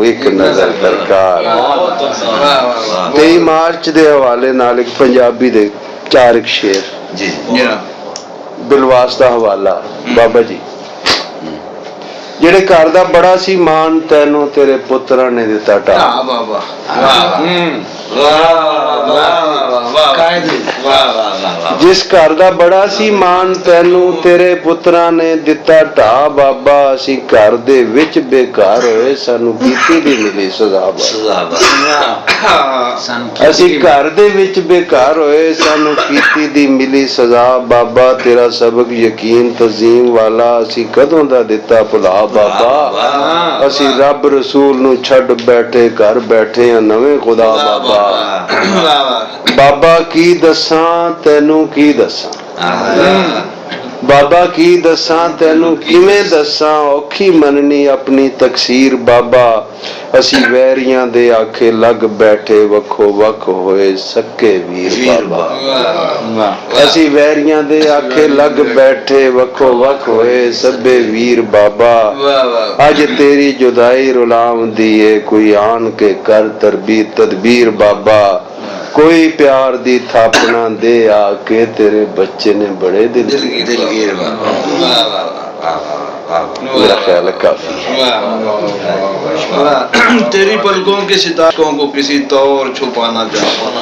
एक नजर दरकार। 23 मार्च के हवाले नाल एक पंजाबी दे 4 शेर जी बिलवास का हवाला। बाबा जी जेड़े घर दा बड़ा सी मान तैनू तेरे पुत्रा ने दिता टा। जिस घर दा बड़ा सी मान तैनू तेरे पुत्रा ने दिता टा बाबा। असी घर दे विच बेकार होए सानू कीती दी मिली सजा। असी घर दे विच बेकार होए सानू कीती दी मिली सजा बाबा। तेरा सबक यकीन तजीम वाला असी कदों दा दिता भुला बाबा। असी रब रसूल नू छड़ बैठे घर बैठे हैं नवे खुदा बाबा। बाबा की दसां तैनू की दसां बाबा की दसां तैनू किवें दसां औखी मननी अपनी तकसीर बाबा। असी वैरियां दे आखे लग बैठे वखो वख होए सक्के वीर बाबा। असी वैरियां दे आखे लग बैठे वखो वख होए सब्बे वीर बाबा। अज तेरी जुदाई रुलाम दिए कोई आन के कर तदबीर बाबा। कोई प्यार दी थापना दे आके तेरे बच्चे ने बड़े दिलगीर मेरा ख्याल है काफी तेरी पलकों के सितारों को किसी तौर छुपाना चाहता।